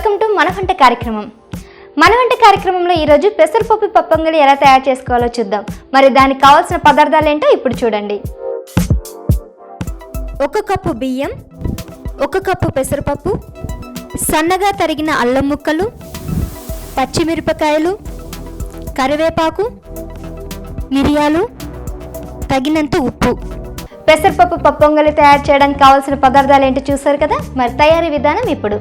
Welcome to ManaVanta కార్యక్రమం. ManaVanta కార్యక్రమంలో ఈరోజు పెసరపప్పు పప్పంగలి ఎలా తయారు చేసుకోవాలో చూద్దాం. మరి దానికి కావాల్సిన పదార్థాలు ఏంటో ఇప్పుడు చూడండి. 1 కప్పు బియ్యం, 1 కప్పు పెసరపప్పు, సన్నగా తరిగిన అల్లం ముక్కలు, పచ్చిమిరపకాయలు, కరివేపాకు, మిరియాలు, తగినంత ఉప్పు. పెసరపప్పు పప్పొంగలి తయారు చేయడానికి కావాల్సిన పదార్థాలు ఏంటో చూసారు కదా. మరి తయారీ విధానం ఇప్పుడు.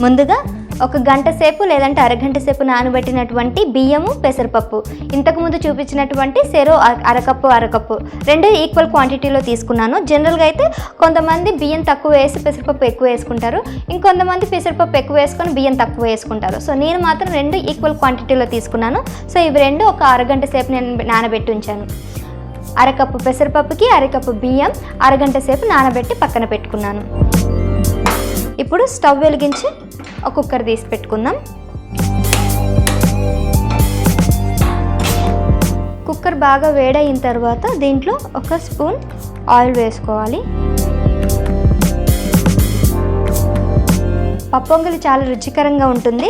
ముందుగా 1 గంట సేపు లేదంటే అరగంట సేపు నానబెట్టినటువంటి బియ్యము, పెసరపప్పు, ఇంతకుముందు చూపించినటువంటి అరకప్పు రెండు ఈక్వల్ క్వాంటిటీలో తీసుకున్నాను. జనరల్గా అయితే కొంతమంది బియ్యం తక్కువ వేసి పెసరపప్పు ఎక్కువ వేసుకుంటారు, ఇంకొంతమంది పెసరపప్పు ఎక్కువ వేసుకొని బియ్యం తక్కువ వేసుకుంటారు. సో నేను మాత్రం 2 ఈక్వల్ క్వాంటిటీలో తీసుకున్నాను. సో ఇవి రెండు ఒక అరగంట సేపు నేను నానబెట్టి ఉంచాను. అరకప్పు పెసరపప్పుకి అరకప్పు బియ్యం అరగంట సేపు నానబెట్టి పక్కన పెట్టుకున్నాను. ఇప్పుడు స్టవ్ వెలిగించి ఒక కుక్కర్ తీసి పెట్టుకుందాం. కుక్కర్ బాగా వేడయిన తర్వాత దీంట్లో 1 స్పూన్ ఆయిల్ వేసుకోవాలి. పప్పొంగలి చాలా రుచికరంగా ఉంటుంది.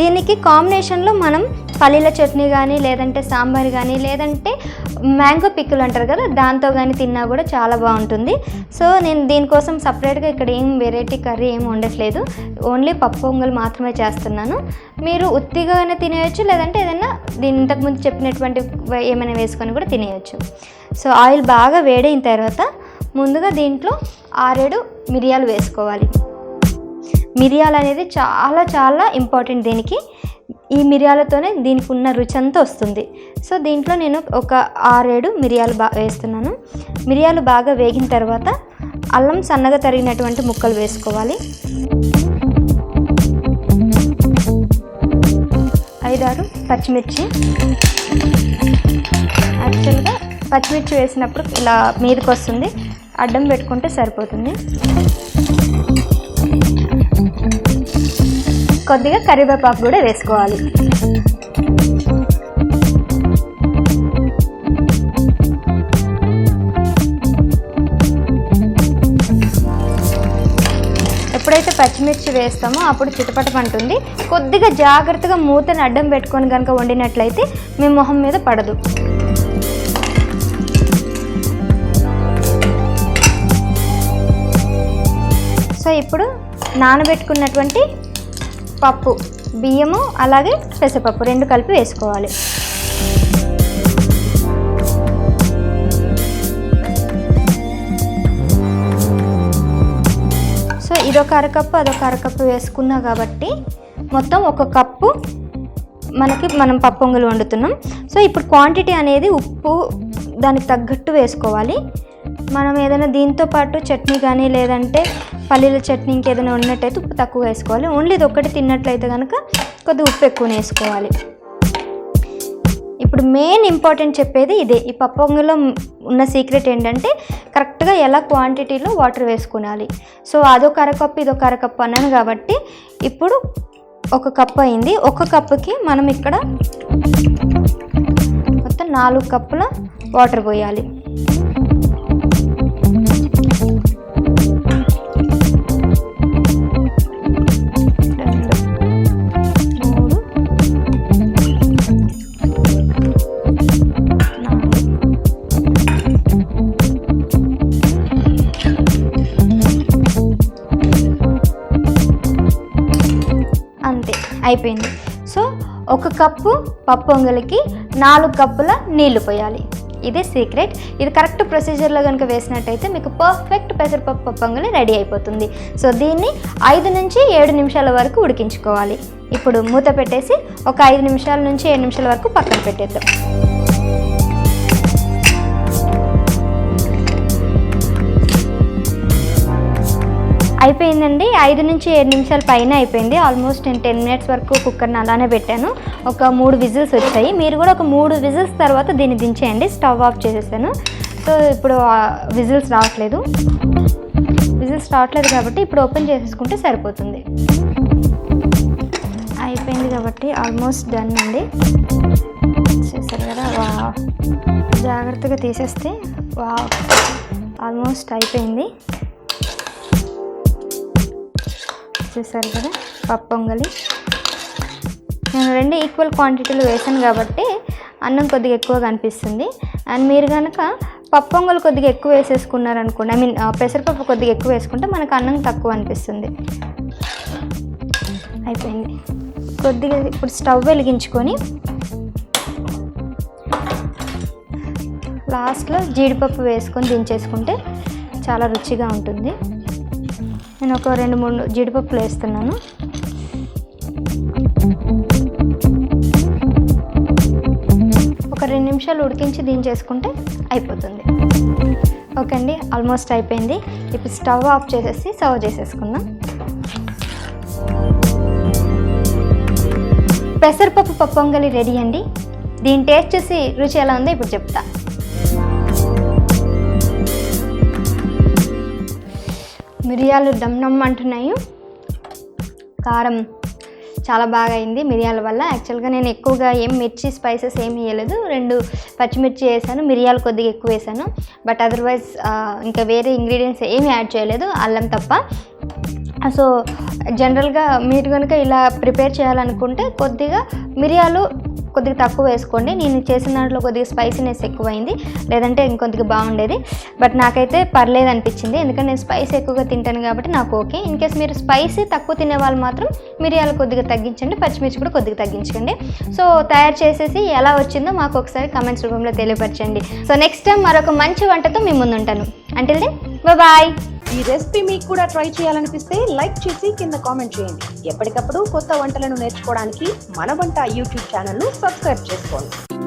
దీనికి కాంబినేషన్లో మనం పల్లీల చట్నీ కానీ లేదంటే సాంబార్ కానీ లేదంటే మ్యాంగో పిక్కులు అంటారు కదా, దాంతో కానీ తిన్నా కూడా చాలా బాగుంటుంది. సో నేను దీనికోసం సపరేట్గా ఇక్కడ ఏం వెరైటీ కర్రీ ఏం వండట్లేదు, ఓన్లీ పప్పొంగలి మాత్రమే చేస్తున్నాను. మీరు ఉత్తిగానే తినేయచ్చు, లేదంటే ఏదైనా దీని ఇంతకుముందు చెప్పినటువంటి ఏమైనా వేసుకొని కూడా తినేయచ్చు. సో ఆయిల్ బాగా వేడైన తర్వాత ముందుగా దీంట్లో 6-7 మిరియాలు వేసుకోవాలి. మిరియాలు అనేది చాలా చాలా ఇంపార్టెంట్ దీనికి. ఈ మిరియాలతోనే దీనికి ఉన్న రుచి అంతా వస్తుంది. సో దీంట్లో నేను ఒక 6-7 మిరియాలు వేస్తున్నాను. మిరియాలు బాగా వేగిన తర్వాత అల్లం సన్నగా తరిగినటువంటి ముక్కలు వేసుకోవాలి. 5-6 పచ్చిమిర్చి. యాక్చువల్గా పచ్చిమిర్చి వేసినప్పుడు ఇలా మీదకి వస్తుంది, అడ్డం పెట్టుకుంటే సరిపోతుంది. కొద్దిగా కరివేపాకు కూడా వేసుకోవాలి. ఎప్పుడైతే పచ్చిమిర్చి వేస్తామో అప్పుడు చిటపటమంటుంది. కొద్దిగా జాగ్రత్తగా మూతని అడ్డం పెట్టుకొని కనుక వండినట్లయితే మీ మొహం మీద పడదు. సో ఇప్పుడు నానబెట్టుకున్నటువంటి పప్పు, బియ్యము అలాగే పెసరపప్పు 2 కలిపి వేసుకోవాలి. సో ఇదొక అరకప్పు అదొక అరకప్పు వేసుకున్నా కాబట్టి మొత్తం 1 కప్పు మనం పప్పొంగలి వండుతున్నాం. సో ఇప్పుడు క్వాంటిటీ అనేది ఉప్పు దానికి తగ్గట్టు వేసుకోవాలి. మనం ఏదైనా దీంతో పాటు చట్నీ కానీ లేదంటే పల్లీల చట్నీ ఇంకేదైనా ఉన్నట్టయితే ఉప్పు తక్కువ వేసుకోవాలి. ఓన్లీ ఇది ఒక్కటి తిన్నట్లయితే కనుక కొద్దిగా ఉప్పు ఎక్కువ వేసుకోవాలి. ఇప్పుడు మెయిన్ ఇంపార్టెంట్ చెప్పేది ఇదే. ఈ పప్పొంగలిలో ఉన్న సీక్రెట్ ఏంటంటే కరెక్ట్గా ఎలా క్వాంటిటీలో వాటర్ వేసుకోవాలి. సో అదొక అరకప్పు ఇదొక అరకప్పు అన్నాను కాబట్టి ఇప్పుడు 1 కప్పు అయింది. 1 కప్పుకి మనం ఇక్కడ మొత్తం 4 కప్పుల వాటర్ పోయాలి. అంతే అయిపోయింది. సో 1 కప్పు పప్పొంగలికి 4 కప్పుల నీళ్లు పోయాలి. ఇదే సీక్రెట్. ఇది కరెక్ట్ ప్రొసీజర్లో కనుక వేసినట్టయితే మీకు పర్ఫెక్ట్ పెసరపప్పు పప్పొంగలి రెడీ అయిపోతుంది. సో దీన్ని 5 నుంచి 7 నిమిషాల వరకు ఉడికించుకోవాలి. ఇప్పుడు మూత పెట్టేసి ఒక 5 నిమిషాల నుంచి 7 నిమిషాల వరకు పక్కన పెట్టేద్దాం. అయిపోయిందండి. 5 నుంచి 7 నిమిషాల పైన అయిపోయింది. ఆల్మోస్ట్ నేను 10 మినిట్స్ వరకు కుక్కర్ని అలానే పెట్టాను. ఒక 3 విజిల్స్ వచ్చాయి. మీరు కూడా ఒక 3 విజిల్స్ తర్వాత దీన్ని దించేయండి. స్టవ్ ఆఫ్ చేసేసాను. సో ఇప్పుడు విజిల్స్ రావట్లేదు కాబట్టి ఇప్పుడు ఓపెన్ చేసేసుకుంటే సరిపోతుంది. అయిపోయింది కాబట్టి ఆల్మోస్ట్ డన్ అండి. చేశారు కదా, జాగ్రత్తగా తీసేస్తే ఆల్మోస్ట్ అయిపోయింది. చూసారు కదా పప్పొంగలి. నేను 2 ఈక్వల్ క్వాంటిటీలు వేసాను కాబట్టి అన్నం కొద్దిగా ఎక్కువగా అనిపిస్తుంది. అండ్ మీరు కనుక పప్పొంగలు కొద్దిగా ఎక్కువ వేసేసుకున్నారనుకోండి, ఐ మీన్ పెసరపప్పు కొద్దిగా ఎక్కువ వేసుకుంటే మనకు అన్నం తక్కువ అనిపిస్తుంది. అయిపోయింది. కొద్దిగా ఇప్పుడు స్టవ్ వెలిగించుకొని లాస్ట్లో జీడిపప్పు వేసుకొని దించేసుకుంటే చాలా రుచిగా ఉంటుంది. నేను ఒక 2-3 జీడిపప్పులు వేస్తున్నాను. ఒక 2 నిమిషాలు ఉడికించి దించేసుకుంటే అయిపోతుంది. ఓకే అండి, ఆల్మోస్ట్ అయిపోయింది. ఇప్పుడు స్టవ్ ఆఫ్ చేసేసి సర్వ్ చేసేసుకుందాం. పెసరపప్పు పప్పొంగలి రెడీ అండి. దీని టేస్ట్ చూసి రుచి ఎలా ఉందో ఇప్పుడు చెప్తా. మిరియాలు డమ్ అంటున్నాయి. కారం చాలా బాగా అయింది మిరియాల వల్ల. యాక్చువల్గా నేను ఎక్కువగా మిర్చి స్పైసెస్ ఏమి వేయలేదు. 2 పచ్చిమిర్చి వేసాను, మిరియాలు కొద్దిగా ఎక్కువ వేసాను. బట్ అదర్వైజ్ ఇంకా వేరే ఇంగ్రీడియంట్స్ ఏమి యాడ్ చేయలేదు, అల్లం తప్ప. సో జనరల్గా మీరు కనుక ఇలా ప్రిపేర్ చేయాలనుకుంటే కొద్దిగా మిరియాలు కొద్దిగా తక్కువ వేసుకోండి. నేను చేసిన దాంట్లో కొద్దిగా స్పైసీనెస్ ఎక్కువైంది, లేదంటే ఇంకొద్దిగా బాగుండేది. బట్ నాకైతే పర్లేదు అనిపించింది, ఎందుకంటే నేను స్పైస్ ఎక్కువగా తింటాను కాబట్టి నాకు ఓకే. ఇన్ కేస్ మీరు స్పైసీ తక్కువ తినే వాళ్ళు మాత్రం మిరియాలు కొద్దిగా తగ్గించండి, పచ్చిమిర్చి కూడా కొద్దిగా తగ్గించండి. సో తయారు చేసేసి ఎలా వచ్చిందో మాకు ఒకసారి కమెంట్స్ రూపంలో తెలియపరచండి. సో నెక్స్ట్ టైం మరొక మంచి వంటతో మీ ముందు ఉంటాను. Until then bye. ఈ రెసిపీ మీకు కూడా ట్రై చేయాలనిపిస్తే లైక్ చేసి కింద కామెంట్ చేయండి. ఎప్పటికప్పుడు కొత్త వంటలను నేర్చుకోవడానికి మన వంట యూట్యూబ్ ఛానల్ను సబ్స్క్రైబ్ చేసుకోండి.